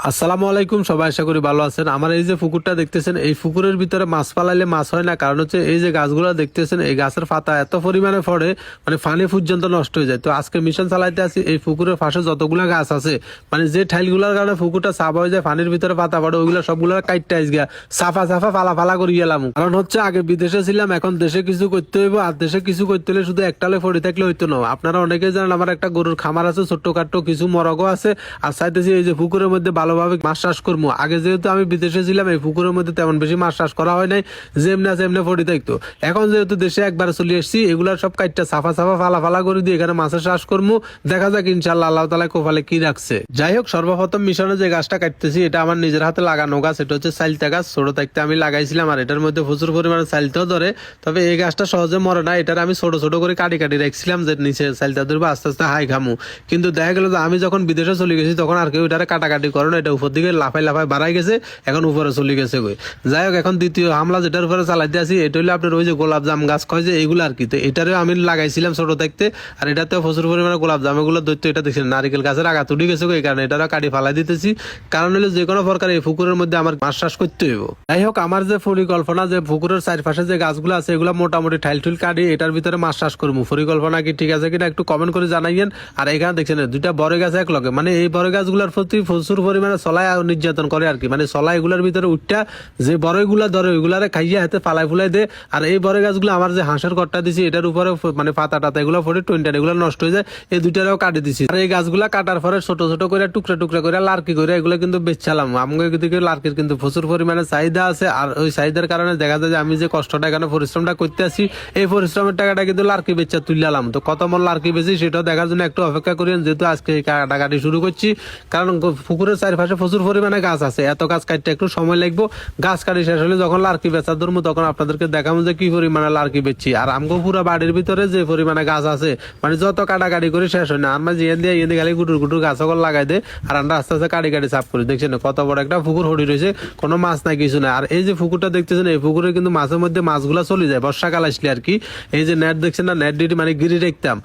আসসালামু আলাইকুম, সবাই আশা করি ভালো আছেন। আমার এই যে পুকুরটা দেখতেছেন, এই পুকুরের ভিতরে মাছ পালাইলে মাছ হয় না। কারণ হচ্ছে এই যে গাছগুলো দেখতেছেন, এই গাছের পাতা এত পরিমাণে পড়ে মানে পানি পর্যন্ত নষ্ট হয়ে যায়। তো আজকে মিশন চালাইতে আছি এই পুকুরের পাশে যতগুলো গাছ আছে, মানে যে ঠাইলগুলোর কারণে পুকুরটা সাফ হয়ে যায়, পানির ভিতরে পাতা পড়ে, ওইগুলো সবগুলো কাইটটা গিয়া সাফা সাফা ফালা ফালা করে গেলাম। কারণ হচ্ছে আগে বিদেশে ছিলাম, এখন দেশে কিছু করতে হইব। আর দেশে কিছু করতে হলে শুধু একটালে পড়ে থাকলে হইতো না। আপনারা অনেকেই জানেন আমার একটা গরুর খামার আছে, ছোট্টখাট্টো কিছু মরগও আছে। আর চাইতেছি এই যে পুকুরের মধ্যে ভালোভাবে মাছ চাষ করবো। আগে যেহেতু আমি বিদেশে ছিলাম, এই পুকুরের মধ্যে তেমন বেশি মাছ চাষ করা হয় নাই, যেমনি আছে এমনি পড়ে থাকতো। এখন যেহেতু দেশে একবার চলে এসেছি, এগুলার সব কাইটটা সাফা সাফা ফালা ফালা করে দিয়ে এখানে মাছের চাষ করবো। দেখা যাক ইনশাল্লাহ আল্লাহ তাআলা কোপালে কি রাখছে। যাই হোক, সর্বপ্রথম মিশনে যে গাছটা কাটতেছি, এটা আমার নিজের হাতে লাগানো গাছ। এটা হচ্ছে চাইলতা গাছ, ছোট থাকতে আমি লাগাইছিলাম। আর এটার মধ্যে প্রচুর পরিমাণে চাইলতাও ধরে, তবে এই গাছটা সহজে মরে না। এটার আমি ছোট ছোট করে কাটি কাটি রাখছিলাম যে নিচে চাইলতা ধরবো, আস্তে আস্তে হাই খামু। কিন্তু দেখা গেল যে আমি যখন বিদেশে চলে গেছি, তখন আর কেউ এটারে কাটাকাটি করে না। এটা উপর দিকে লাফাই লাফাই বাড়াই গেছে, এখন উপরে চলে গেছে গই। যাই হোক, এখন দ্বিতীয় হামলা যেটার উপরে চালাইতে আছি, এটা হলো আপনার ওই যে গোলাপ জাম গাছ কয় যে, এইগুলো আর কি। তো এটারেও আমি লাগাইছিলাম ছোট থাকতে। আর এটাতেও প্রচুর পরিমাণে গোলাপ জাম, এগুলো দৈত্য। এটা দেখছেন নারিকেল গাছের আগা তুলে গেছে, এই কারণে এটারও কাটি ফালাই দিতেছি। কারণ হলো যে কোনো প্রকার এই পুকুরের মধ্যে আমার মাছ চাষ করতে হইব। যাই হোক, আমার যে পরিকল্পনা যে পুকুরের চারপাশে যে গাছগুলো আছে, এগুলো মোটামুটি ঠাইল টুল কাটি এটার ভিতরে মাছ চাষ করবো। পরিকল্পনা কি ঠিক আছে কিনা একটু কমেন্ট করে জানাইয়েন। আর এখানে দেখছেন দুইটা বড় গাছ এক লগে, মানে এই বড় গাছগুলোর প্রতি প্রচুর পরিমাণে চলায় নির্যাতন করে আর কি। মানে চলাই এগুলোর ভিতরে উঠটা যে বড়গুলা ধরে ওইগুলারে খাইয়া হাতে ফালাই ফুলাই দে। আর এই বড় গাছগুলো আমার যে হাঁসের ঘরটা দিছি, এটার উপরে মানে পাতা টাতা এগুলো ফোটে টোয়েন্টার এগুলো নষ্ট হয়ে যায়, এই দুইটারও কাটি দিছি। আর এই গাছগুলা কাটার পরে ছোট ছোট করে টুকরা টুকরা করে লার্কি করে এগুলো কিন্তু বেচালাম। আমাকে দিকে লার্কির কিন্তু প্রচুর পরিমাণে চাহিদা আছে। আর ওই চাহিদার কারণে দেখা যায় যে আমি যে কষ্টটা এখানে পরিশ্রমটা করতে আসি, এই পরিশ্রমের টাকাটা কিন্তু লার্কি বেচা তুললাম। তো কত মন লার্কি বেশি সেটাও দেখার জন্য একটু অপেক্ষা করেন, যেহেতু আজকে কাটাকাটি শুরু করছি। কারণ পুকুরের চারপাশে প্রচুর পরিমাণে গাছ আছে, এত গাছ কাটতে একটু সময় লাগবে। গাছ কাটি শেষ হলে যখন লার্কি বেচা ধরবো, তখন আপনাদেরকে দেখাবো যে কি পরিমাণে লার্কি বেচছি। আর আমগো পুরো বাড়ির ভিতরে যে পরিমাণে গাছ আছে, মানে যত কাটাকাটি করে শেষ হয় না। আমরা যে দিয়ে খালি গুটুর গুটুর গাছ সকল লাগাই দে। আর আমরা আস্তে আস্তে কাটি কাটি সাফ করি। দেখছেন কত বড় একটা পুকুর হড়ি রয়েছে, কোনো মাছ নাই কিছু নাই। আর এই যে পুকুরটা দেখতেছেন, এই পুকুরে কিন্তু মাছের মধ্যে মাছগুলা চলে যায় বর্ষাকাল আসলে আর কি। এই যে নেট দেখছেন না, নেট ডিটি মানে গিরি রাখতাম।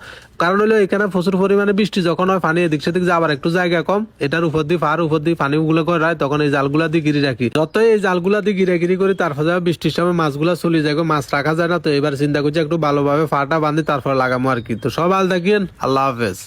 কারণ হলো এখানে প্রচুর পরিমাণে বৃষ্টি যখন হয়, পানি এদিক সেদিক যে আবার একটু জায়গা কম, এটার উপর দিয়ে পাহাড় উপর দিয়ে পানি গুলো করে হয়, তখন এই জালগুলা দিয়ে গিরি রাখি। যতই এই জালগুলা দিয়ে গিরে গিরি করি, তারপর বৃষ্টির সময় মাছগুলা চলে যায়, মাছ রাখা যায় না। তো এবার চিন্তা করছি একটু ভালোভাবে ফাটা বাঁধি, তারপর লাগামো আর কি। তো সব ভালো থাকেন, আল্লাহ হাফেজ।